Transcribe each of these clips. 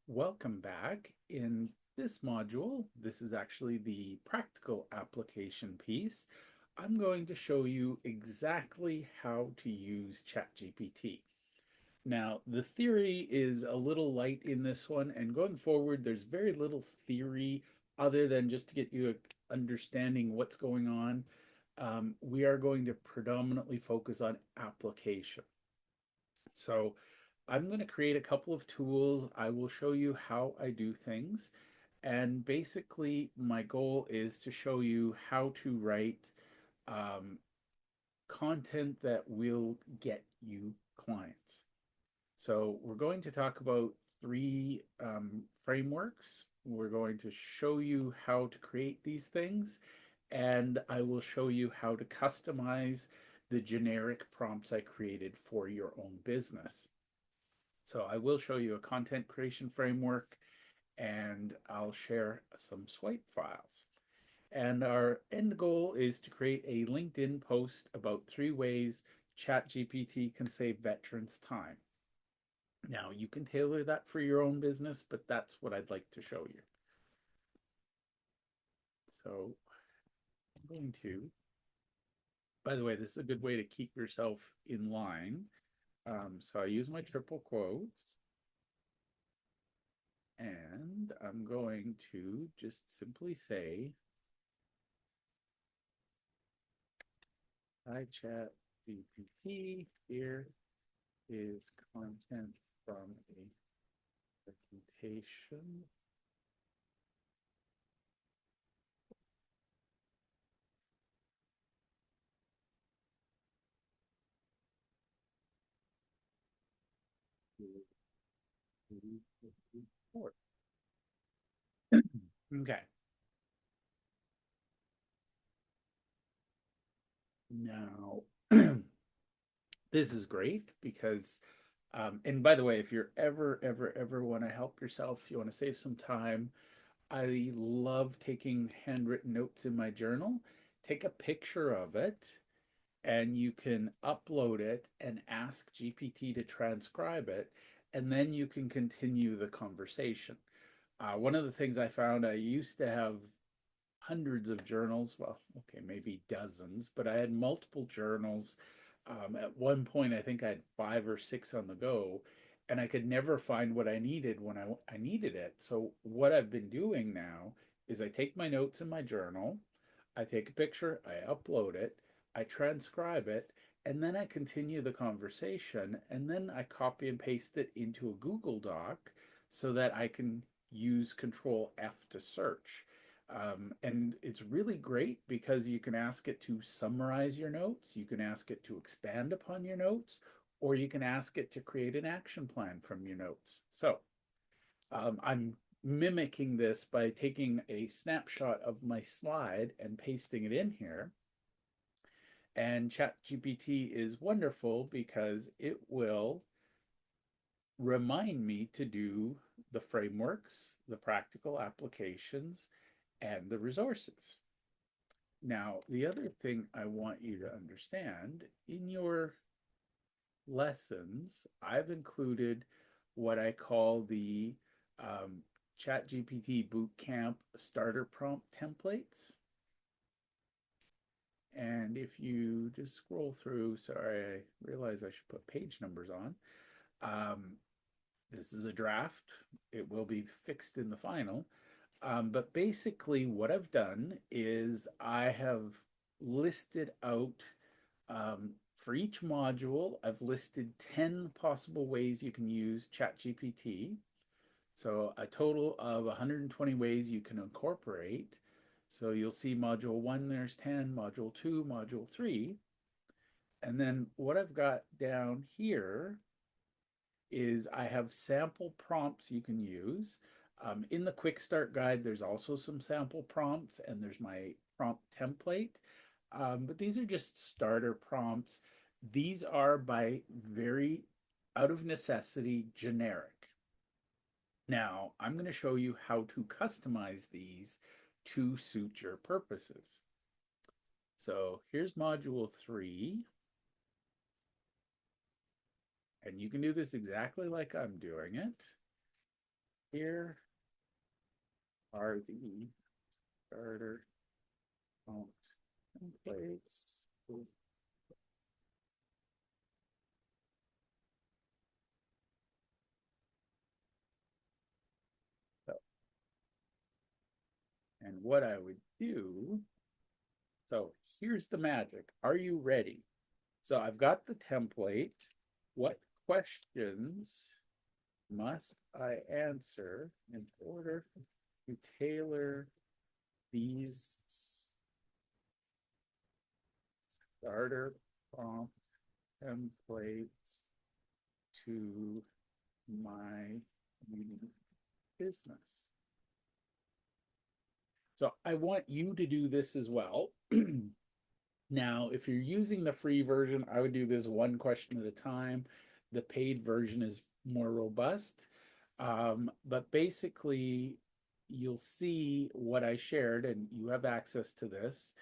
Welcome back. In this module, this is actually the practical application piece. I'm going to show you exactly how to use ChatGPT. Now, the theory is a little light in this one, and going forward, there's very little theory other than just to get you understanding what's going on. We are going to predominantly focus on application. So I'm going to create a couple of tools. I will show you how I do things. And basically, my goal is to show you how to write um, content that will get you clients. So we're going to talk about three frameworks. We're going to show you how to create these things, and I will show you how to customize the generic prompts I created for your own business. So I will show you a content creation framework, and I'll share some swipe files. And our end goal is to create a LinkedIn post about 3 ways ChatGPT can save veterans time. Now, you can tailor that for your own business, but that's what I'd like to show you. So I'm going to, by the way, this is a good way to keep yourself in line. So I use my triple quotes, and I'm going to just simply say, hi, ChatGPT. Here is content from a presentation. Okay. Now, this is great because, and by the way, if you're ever want to help yourself, you want to save some time, I love taking handwritten notes in my journal. Take a picture of it and you can upload it and ask GPT to transcribe it, and then you can continue the conversation. One of the things I found, I used to have hundreds of journals. Well, okay, maybe dozens, but I had multiple journals. At one point, I think I had 5 or 6 on the go, and I could never find what I needed when I needed it. So, what I've been doing now is I take my notes in my journal, I take a picture, I upload it, I transcribe it, and then I continue the conversation, and then I copy and paste it into a Google Doc so that I can use Control F to search. And it's really great because you can ask it to summarize your notes, you can ask it to expand upon your notes, or you can ask it to create an action plan from your notes. So I'm mimicking this by taking a snapshot of my slide and pasting it in here. And ChatGPT is wonderful because it will remind me to do the frameworks, the practical applications, and the resources. Now, the other thing I want you to understand in your lessons, I've included what I call the um, ChatGPT Bootcamp starter prompt templates. And if you just scroll through, sorry, I realize I should put page numbers on. Um, this is a draft. It will be fixed in the final. But basically, what I've done is I have listed out for each module, I've listed 10 possible ways you can use ChatGPT. So a total of 120 ways you can incorporate. So you'll see module 1, there's 10, module 2, module 3. And then what I've got down here is I have sample prompts you can use. In the quick start guide, there's also some sample prompts and there's my prompt template. But these are just starter prompts. These are by very out of necessity generic. Now, I'm going to show you how to customize these to suit your purposes. So here's module 3. And you can do this exactly like I'm doing it. here are the starter prompt templates. So, and what I would do, so here's the magic. Are you ready? So I've got the template. What questions must I answer in order to tailor these starter prompt templates to my unique business? So I want you to do this as well. Now, if you're using the free version, I would do this one question at a time. The paid version is more robust. But basically, you'll see what I shared, and you have access to this.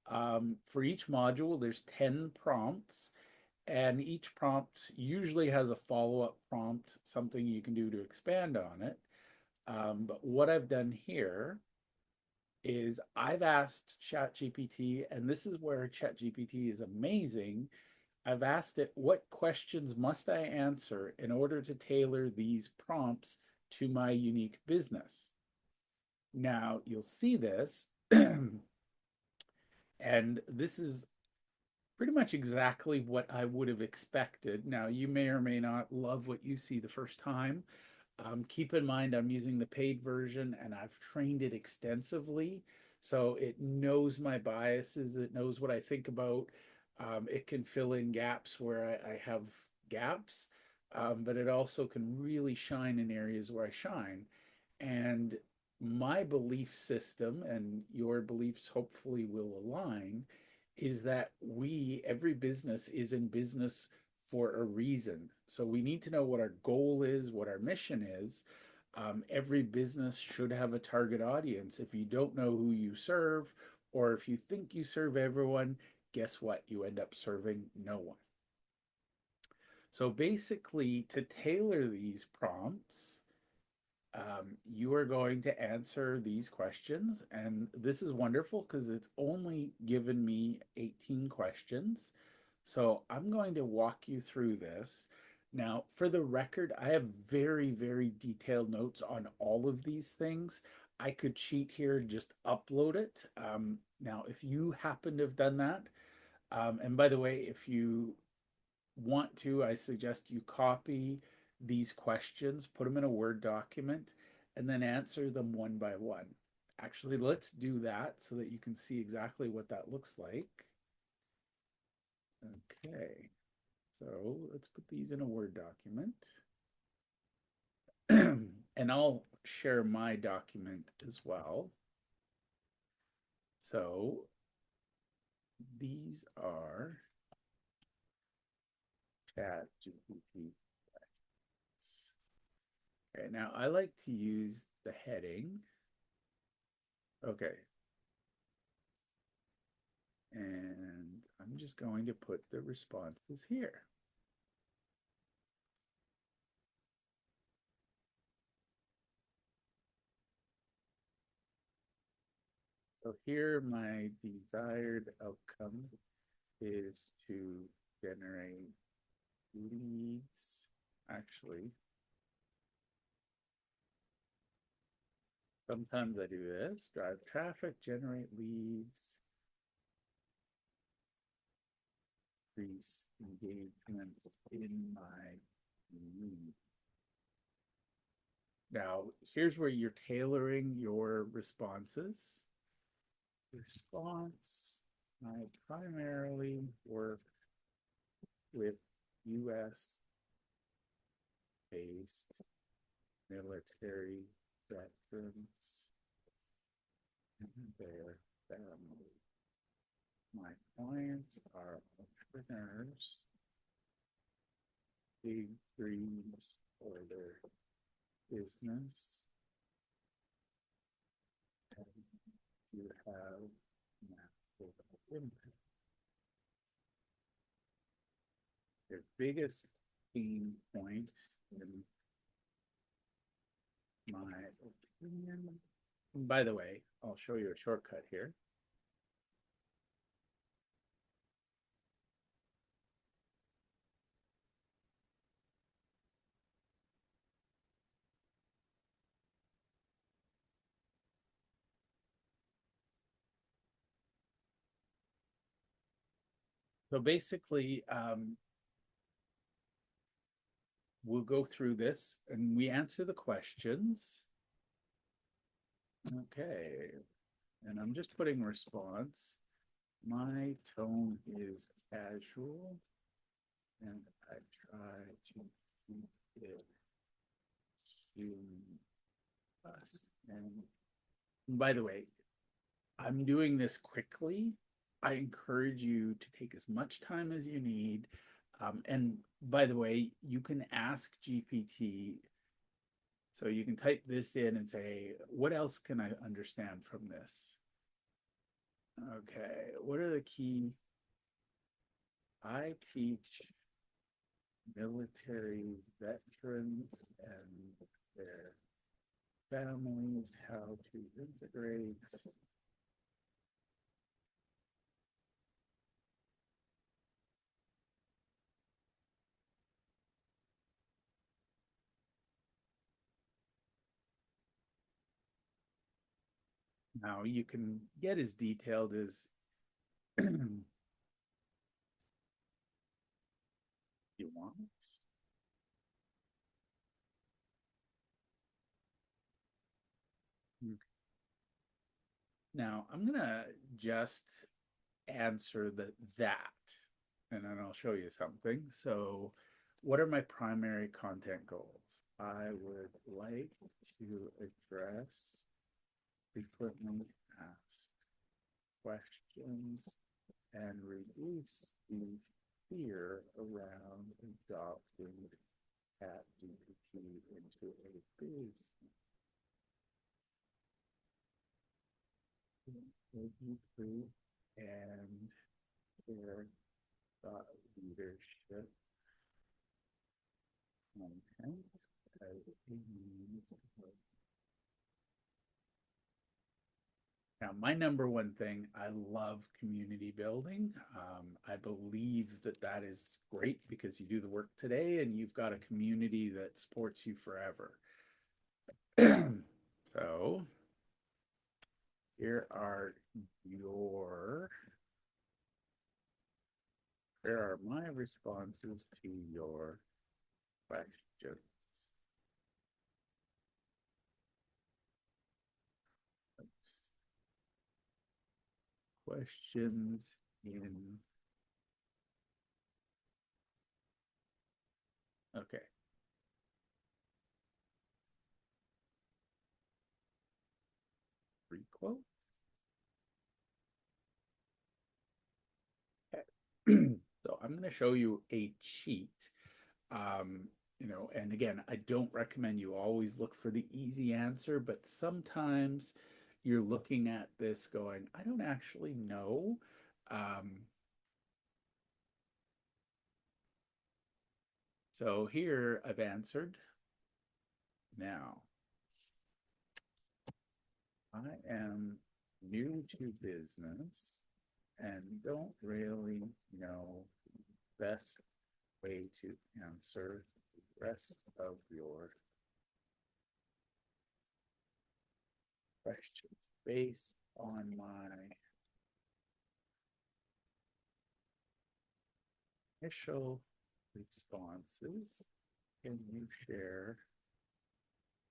For each module, there's 10 prompts, and each prompt usually has a follow-up prompt, something you can do to expand on it. But what I've done here is I've asked ChatGPT, and this is where ChatGPT is amazing. I've asked it, what questions must I answer in order to tailor these prompts to my unique business? Now, you'll see this, and this is pretty much exactly what I would have expected. Now, you may or may not love what you see the first time. Keep in mind, I'm using the paid version and I've trained it extensively. So it knows my biases, it knows what I think about. It can fill in gaps where I have gaps, but it also can really shine in areas where I shine. And my belief system and your beliefs hopefully will align is that every business is in business for a reason. So we need to know what our goal is, what our mission is. Every business should have a target audience. If you don't know who you serve, or if you think you serve everyone, guess what? You end up serving no one. So basically, to tailor these prompts, you are going to answer these questions. And this is wonderful because it's only given me 18 questions. So I'm going to walk you through this. Now, for the record, I have very, very detailed notes on all of these things. I could cheat here and just upload it. Now, if you happen to have done that, and by the way, if you want to, I suggest you copy these questions, put them in a Word document, and then answer them one by one. Actually, let's do that so that you can see exactly what that looks like. Okay, so let's put these in a Word document. And I'll share my document as well. So these are ChatGPT. Okay, now I like to use the heading. Okay, and I'm just going to put the responses here. So here my desired outcome is to generate leads. Actually, sometimes I do this, drive traffic, generate leads, increase engagement in my lead. Now, here's where you're tailoring your responses. Response, I primarily work with US based military veterans and their families. My clients are entrepreneurs, big dreams for their business, and you have massive impact. Their biggest pain point in my opinion. By the way, I'll show you a shortcut here. So basically, we'll go through this and we answer the questions. Okay. And I'm just putting response. My tone is casual and I try to keep it humorous. And by the way, I'm doing this quickly. I encourage you to take as much time as you need. And by the way, you can ask GPT. So you can type this in and say, what else can I understand from this? Okay, what are the key? I teach military veterans and their families how to integrate now. You can get as detailed as you want. Now I'm gonna just answer that, and then I'll show you something. So, what are my primary content goals? I would like to address frequently asked questions and reduce the fear around adopting ChatGPT into a business. And their thought leadership content as a means of. Now, my number one thing, I love community building. I believe that that is great because you do the work today and you've got a community that supports you forever. So, here are your, here are my responses to your questions. Questions in, okay. Prequel. Okay. So I'm going to show you a cheat. And again, I don't recommend you always look for the easy answer, but sometimes you're looking at this going, I don't actually know. So here I've answered. Now, I am new to business and don't really know best way to answer the rest of your questions based on my initial responses. Can you share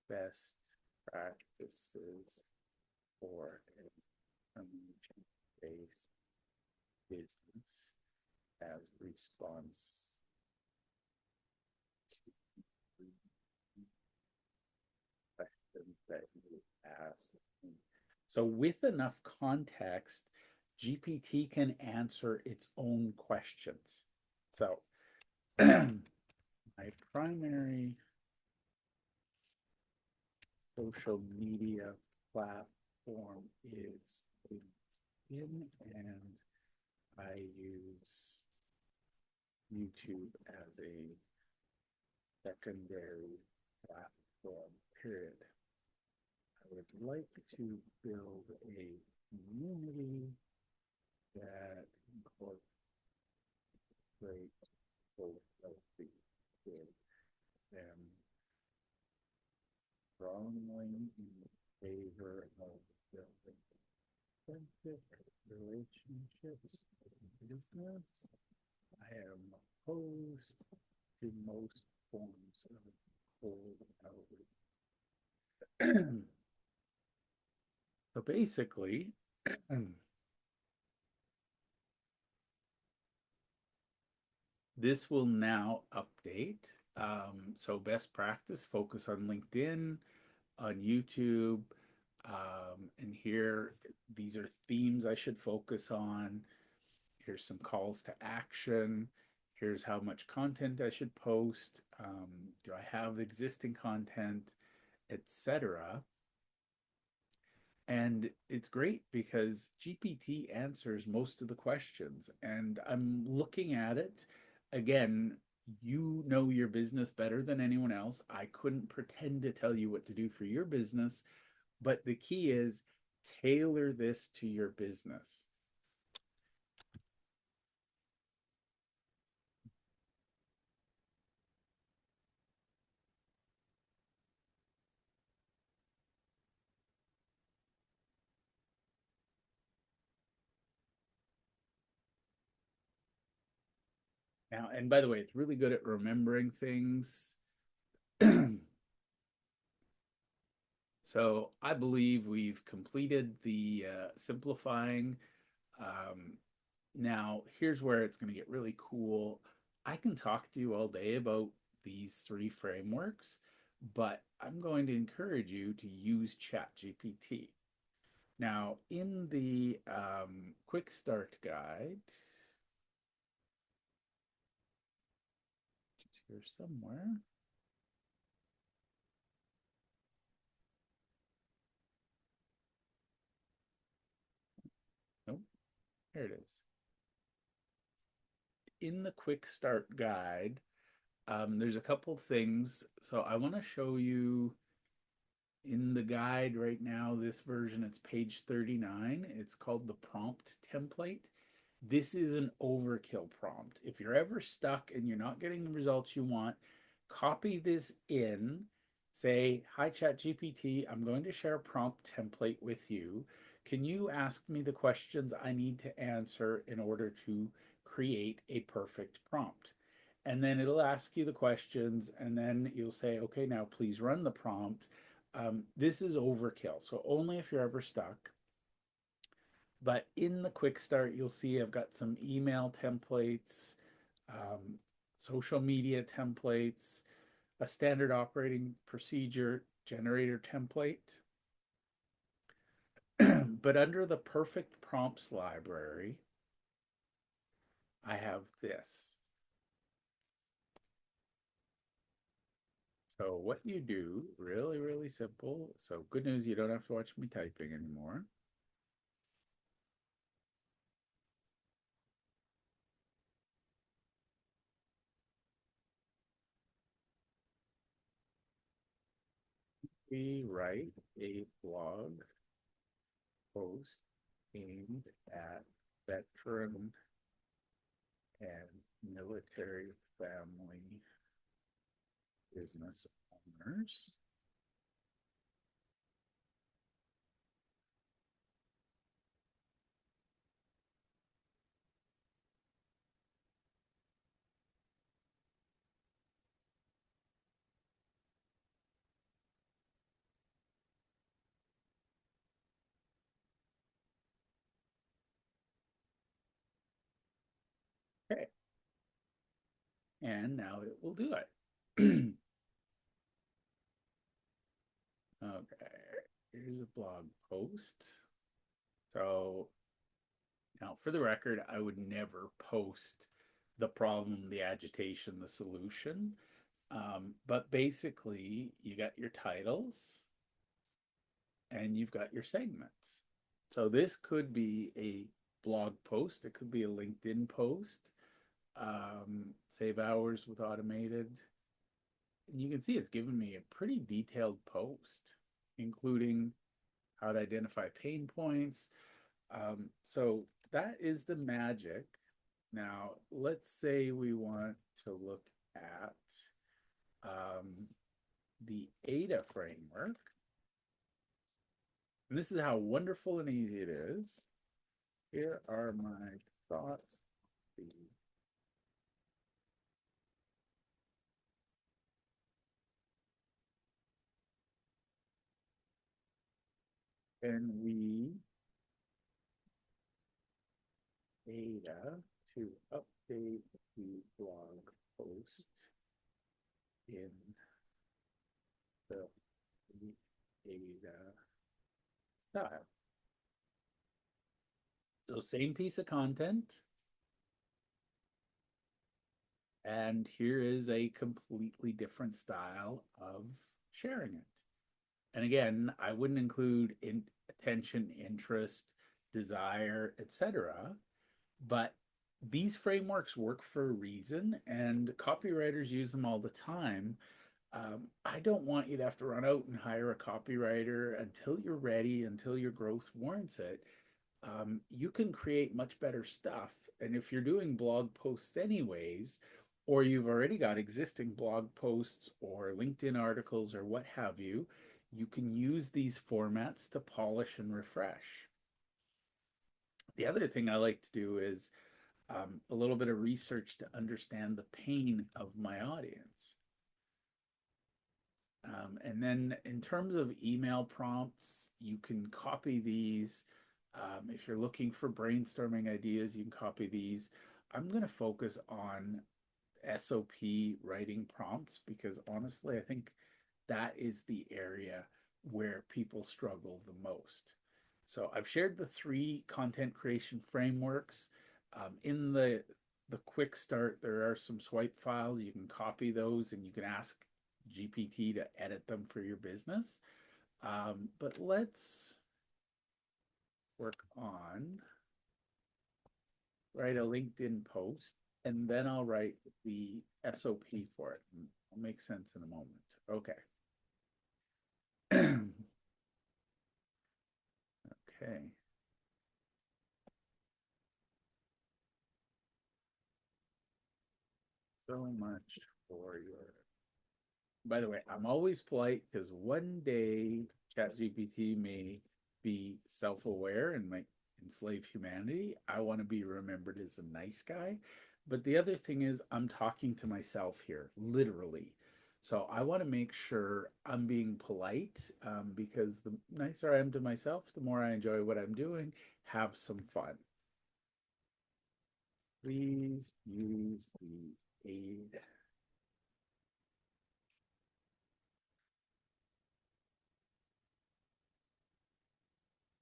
best practices for information-based business as response to questions that you ask? So with enough context, GPT can answer its own questions. So my primary social media platform is LinkedIn, and I use YouTube as a secondary platform, period. I would like to build a community that incorporates both healthy kids and strongly in favor of building authentic relationships in business. I am opposed to most forms of cold outreach. So basically, this will now update. So best practice, focus on LinkedIn, on YouTube, and here, these are themes I should focus on. Here's some calls to action. Here's how much content I should post. Do I have existing content, etc. And it's great because GPT answers most of the questions. And I'm looking at it again. You know your business better than anyone else. I couldn't pretend to tell you what to do for your business, but the key is tailor this to your business. Now, and by the way, it's really good at remembering things. So I believe we've completed the simplifying. Um, Now, here's where it's going to get really cool. I can talk to you all day about these three frameworks, but I'm going to encourage you to use ChatGPT. Now, in the quick start guide, it's here somewhere. Nope, here it is. In the quick start guide, there's a couple things. So I want to show you in the guide right now, this version, it's page 39. It's called the prompt template. This is an overkill prompt. If you're ever stuck and you're not getting the results you want, copy this in, say, hi, ChatGPT, I'm going to share a prompt template with you. Can you ask me the questions I need to answer in order to create a perfect prompt? And then it'll ask you the questions, and then you'll say, okay, now please run the prompt. This is overkill, so only if you're ever stuck. But in the quick start, you'll see I've got some email templates, um, social media templates, a standard operating procedure generator template. But under the perfect prompts library, I have this. So what you do, really, really simple. So good news, you don't have to watch me typing anymore. We write a blog post aimed at veteran and military family business owners. Okay, and now it will do it. Okay, here's a blog post. So now, for the record, I would never post the problem, the agitation, the solution. But basically, you got your titles and you've got your segments. So this could be a blog post, it could be a LinkedIn post, save hours with automated. And you can see it's given me a pretty detailed post. including how to identify pain points. So that is the magic. Now, let's say we want to look at um, the ADA framework. And this is how wonderful and easy it is. Here are my thoughts. And we ADA to update the blog post in the ADA style. So same piece of content, and here is a completely different style of sharing it. And again, I wouldn't include attention, interest, desire, etc. But these frameworks work for a reason, and copywriters use them all the time. I don't want you to have to run out and hire a copywriter until you're ready, until your growth warrants it. You can create much better stuff. And if you're doing blog posts anyways, or you've already got existing blog posts or LinkedIn articles or what have you, you can use these formats to polish and refresh. The other thing I like to do is a little bit of research to understand the pain of my audience. And then in terms of email prompts, you can copy these. If you're looking for brainstorming ideas, you can copy these. I'm going to focus on SOP writing prompts because honestly, I think that is the area where people struggle the most. So I've shared the three content creation frameworks. In the quick start, there are some swipe files. You can copy those and you can ask GPT to edit them for your business. But let's work on write a LinkedIn post and then I'll write the SOP for it. It'll make sense in a moment. Okay. Okay. So much for your. By the way, I'm always polite because one day ChatGPT may be self-aware and might enslave humanity. I want to be remembered as a nice guy. But the other thing is, I'm talking to myself here, literally. So I want to make sure I'm being polite because the nicer I am to myself, the more I enjoy what I'm doing. Have some fun. Please use the aid.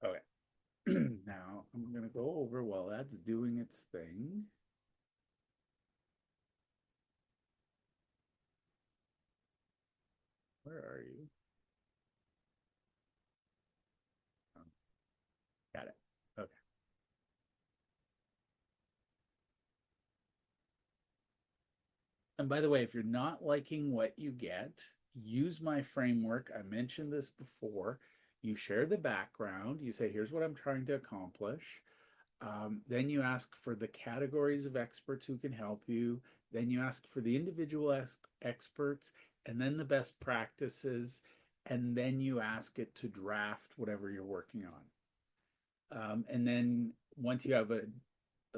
Okay. Now I'm going to go over while that's doing its thing. Where are you? Oh, got it. Okay. And by the way, if you're not liking what you get, use my framework. I mentioned this before. You share the background. You say, here's what I'm trying to accomplish. Then you ask for the categories of experts who can help you. Then you ask for the individual experts and then the best practices. And then you ask it to draft whatever you're working on. And then once you have a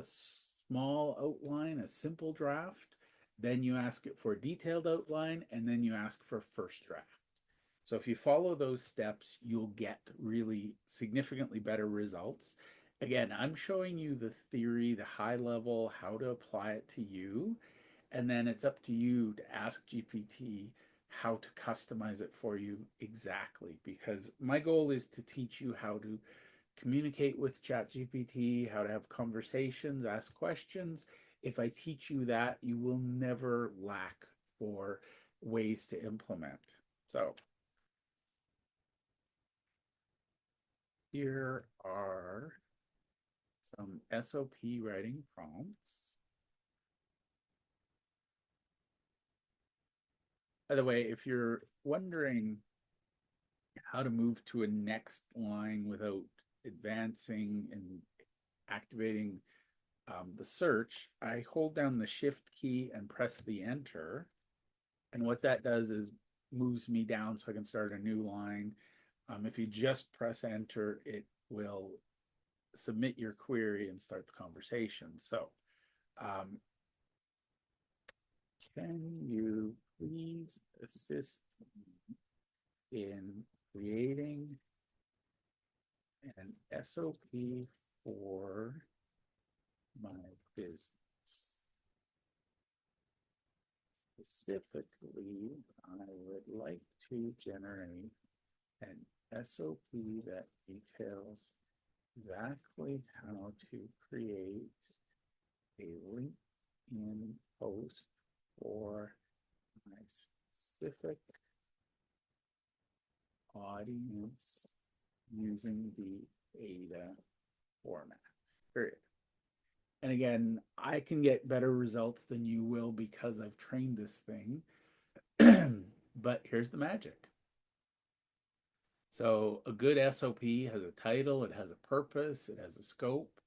small outline, a simple draft, then you ask it for a detailed outline, and then you ask for first draft. So if you follow those steps, you'll get really significantly better results. Again, I'm showing you the theory, the high level, how to apply it to you. And then it's up to you to ask GPT how to customize it for you exactly. Because my goal is to teach you how to communicate with ChatGPT, how to have conversations, ask questions. If I teach you that, you will never lack for ways to implement. So here are some SOP writing prompts. By the way, if you're wondering how to move to a next line without advancing and activating the search, I hold down the shift key and press the enter. And what that does is moves me down so I can start a new line. If you just press enter, it will submit your query and start the conversation. So, um, can you please assist in creating an SOP for my business? Specifically, I would like to generate an SOP that details exactly how to create a LinkedIn post for my specific audience using the ADA format. Period. And again, I can get better results than you will because I've trained this thing. But here's the magic. So a good SOP has a title, it has a purpose, it has a scope,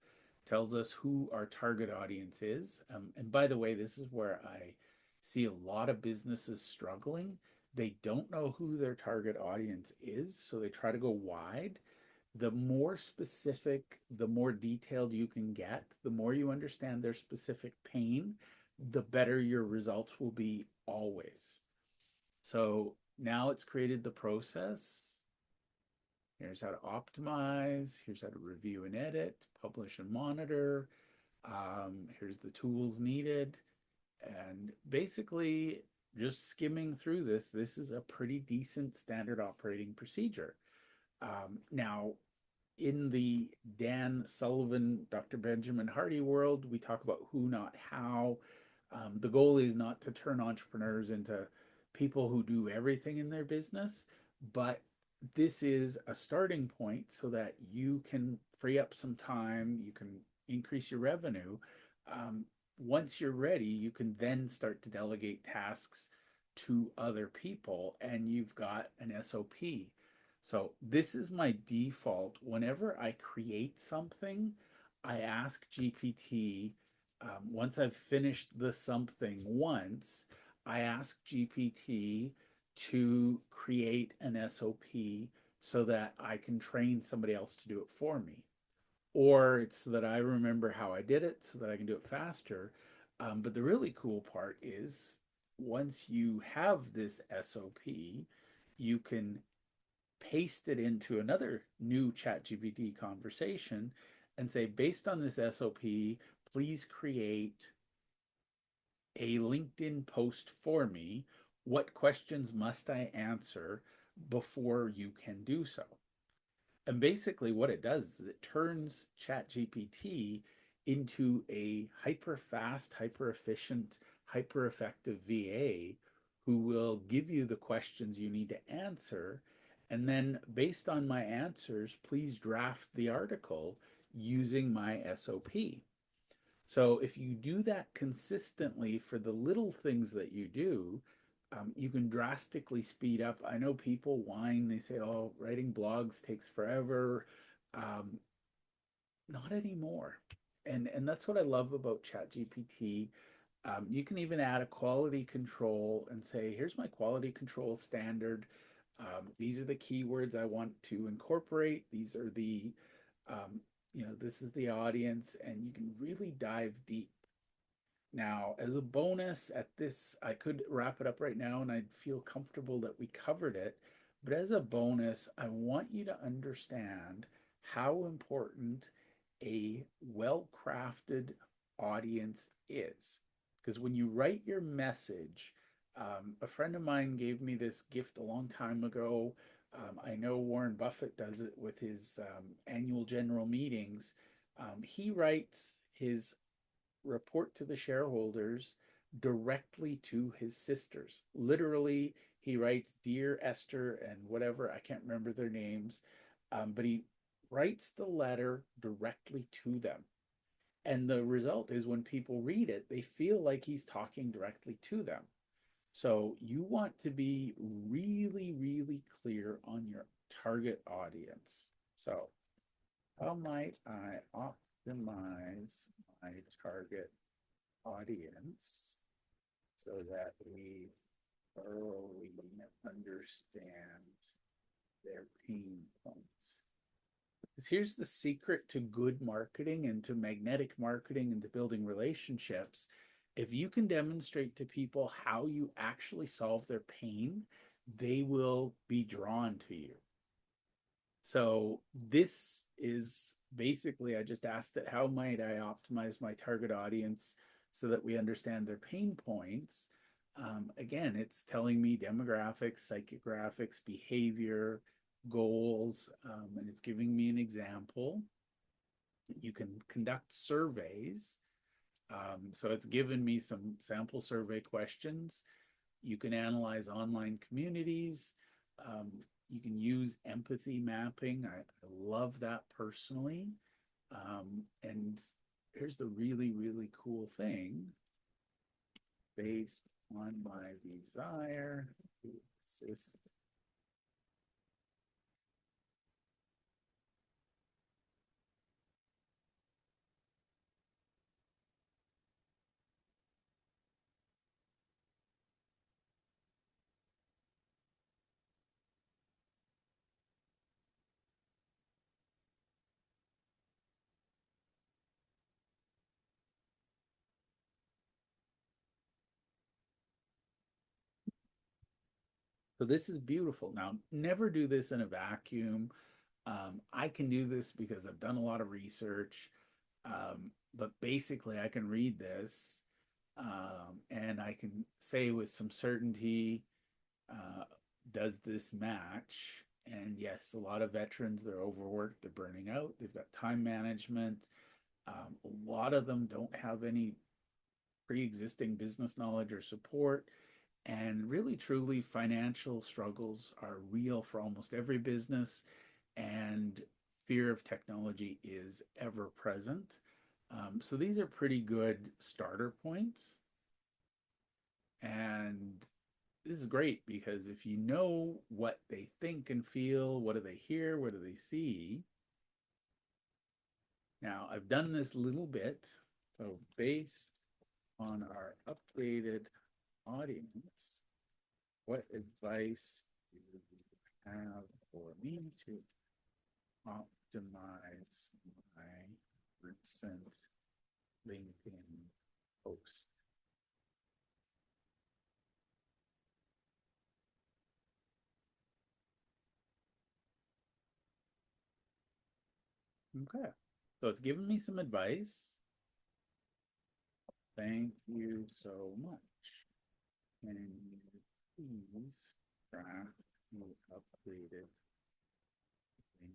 tells us who our target audience is. And by the way, this is where I see a lot of businesses struggling. They don't know who their target audience is, so they try to go wide. The more specific, the more detailed you can get, the more you understand their specific pain, the better your results will be always. So now it's created the process. Here's how to optimize. Here's how to review and edit, publish and monitor. Here's the tools needed. And basically, just skimming through this is a pretty decent standard operating procedure. Now, in the Dan Sullivan, Dr. Benjamin Hardy world, we talk about who, not how. The goal is not to turn entrepreneurs into people who do everything in their business, but this is a starting point so that you can free up some time, you can increase your revenue. Once you're ready, you can then start to delegate tasks to other people, and you've got an SOP. So this is my default. Whenever I create something, I ask GPT, once I've finished the something once, I ask GPT to create an SOP so that I can train somebody else to do it for me. Or it's so that I remember how I did it so that I can do it faster. But the really cool part is once you have this SOP, you can paste it into another new ChatGPT conversation and say, based on this SOP, please create a LinkedIn post for me. What questions must I answer before you can do so? And basically, what it does is it turns ChatGPT into a hyper fast, hyper efficient, hyper effective VA who will give you the questions you need to answer. And then, based on my answers, please draft the article using my SOP. So if you do that consistently for the little things that you do, you can drastically speed up. I know people whine, they say, oh, writing blogs takes forever. Um, Not anymore. And that's what I love about ChatGPT. You can even add a quality control and say, here's my quality control standard. These are the keywords I want to incorporate. These are the, this is the audience, and you can really dive deep. Now, as a bonus at this, I could wrap it up right now and I'd feel comfortable that we covered it. But as a bonus, I want you to understand how important a well crafted audience is. Because when you write your message, a friend of mine gave me this gift a long time ago. I know Warren Buffett does it with his annual general meetings. He writes his report to the shareholders directly to his sisters. Literally, he writes, Dear Esther and whatever, I can't remember their names, but he writes the letter directly to them. And the result is when people read it, they feel like he's talking directly to them. So you want to be really, really clear on your target audience. So, how might I optimize my target audience so that we thoroughly understand their pain points? Because here's the secret to good marketing and to magnetic marketing and to building relationships. If you can demonstrate to people how you actually solve their pain, they will be drawn to you. So this is basically, I just asked that how might I optimize my target audience so that we understand their pain points. Again, it's telling me demographics, psychographics, behavior, goals, and it's giving me an example. You can conduct surveys. So it's given me some sample survey questions. You can analyze online communities. Um, you can use empathy mapping. I love that personally. And here's the really, really cool thing based on my desire to assist. So this is beautiful. Now, never do this in a vacuum. I can do this because I've done a lot of research. But basically, I can read this and I can say with some certainty, uh, does this match? And yes, a lot of veterans, they're overworked, they're burning out, they've got time management. A lot of them don't have any pre existing business knowledge or support. And really, truly, financial struggles are real for almost every business. And fear of technology is ever present. So these are pretty good starter points. And this is great because if you know what they think and feel, what do they hear, what do they see? Now, I've done this little bit. So, based on our updated audience, what advice do you have for me to optimize my recent LinkedIn post? Okay. So it's given me some advice. Thank you so much. Can you please draft the updated LinkedIn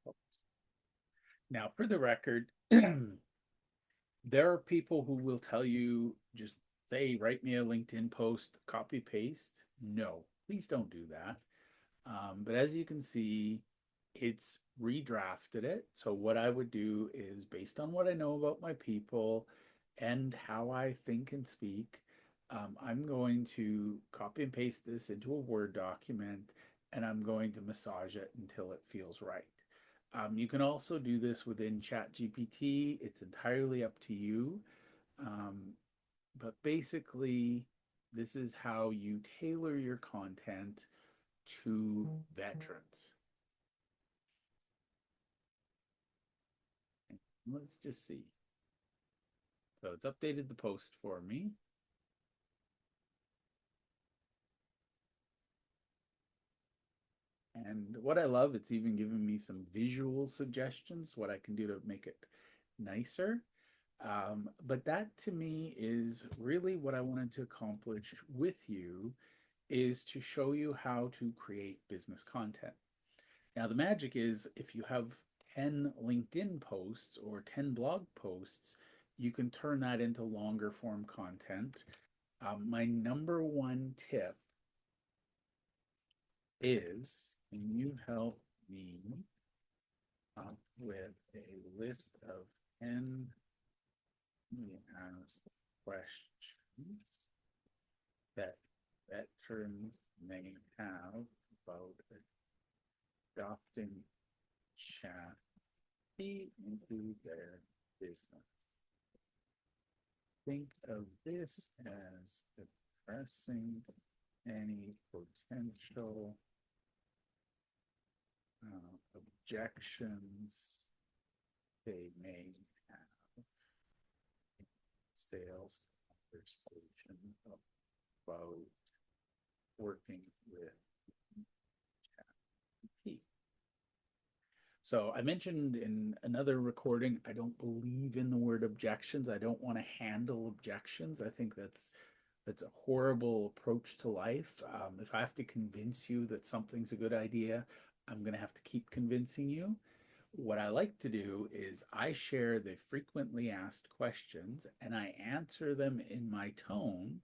post? Now, for the record, there are people who will tell you just say, write me a LinkedIn post, copy paste. No, please don't do that. But as you can see, it's redrafted it. So what I would do is based on what I know about my people and how I think and speak, I'm going to copy and paste this into a Word document and I'm going to massage it until it feels right. You can also do this within ChatGPT. It's entirely up to you. Um, but basically, this is how you tailor your content to veterans. Let's just see. So it's updated the post for me. And what I love, it's even given me some visual suggestions, what I can do to make it nicer. But that to me is really what I wanted to accomplish with you is to show you how to create business content. Now, the magic is if you have 10 LinkedIn posts or 10 blog posts, you can turn that into longer form content. My number one tip is can you help me with a list of 10 asked questions that veterans may have about adopting chat into their business. Think of this as addressing any potential objections they may have in sales conversation about working with ChatGPT. So I mentioned in another recording, I don't believe in the word objections. I don't want to handle objections. I think that's a horrible approach to life. If I have to convince you that something's a good idea, I'm going to have to keep convincing you. What I like to do is I share the frequently asked questions and I answer them in my tone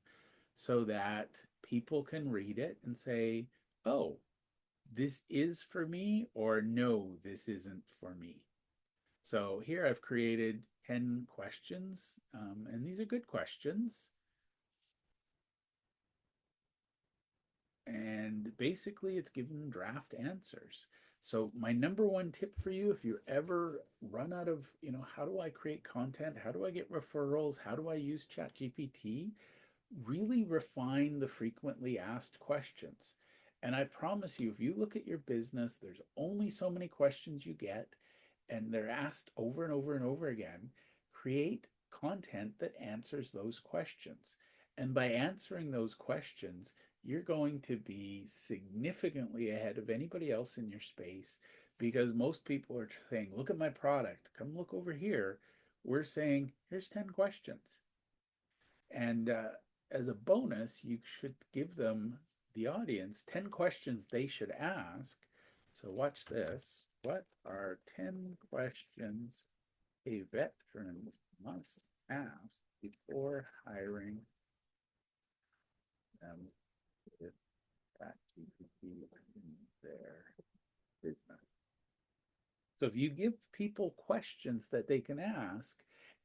so that people can read it and say, oh, this is for me, or no, this isn't for me. So here I've created 10 questions, and these are good questions. And basically, it's given draft answers. So my number one tip for you, if you ever run out of, how do I create content? How do I get referrals? How do I use ChatGPT? Really refine the frequently asked questions. And I promise you, if you look at your business, there's only so many questions you get, and they're asked over and over and over again. Create content that answers those questions. And by answering those questions, you're going to be significantly ahead of anybody else in your space because most people are saying, look at my product, come look over here. We're saying, here's 10 questions. And as a bonus, you should give them, the audience, 10 questions they should ask. So watch this. What are 10 questions a veteran must ask before hiring them with ChatGPT in their business? So if you give people questions that they can ask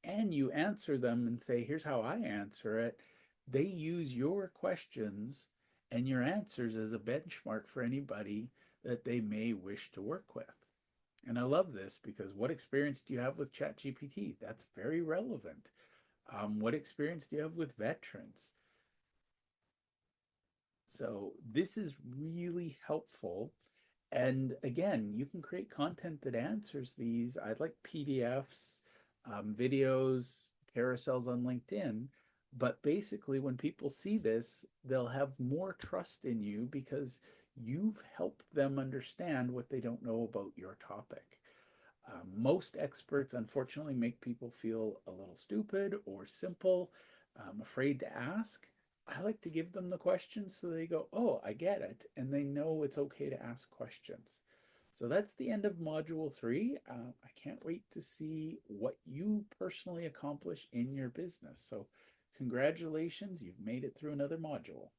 and you answer them and say, here's how I answer it, they use your questions and your answers as a benchmark for anybody that they may wish to work with. And I love this because what experience do you have with ChatGPT? That's very relevant. What experience do you have with veterans? So this is really helpful. And again, you can create content that answers these. I'd like PDFs, videos, carousels on LinkedIn. But basically, when people see this, they'll have more trust in you because you've helped them understand what they don't know about your topic. Most experts, unfortunately, make people feel a little stupid or simple, afraid to ask. I like to give them the questions so they go, oh, I get it. And they know it's okay to ask questions. So that's the end of module 3. I can't wait to see what you personally accomplish in your business. So congratulations, you've made it through another module.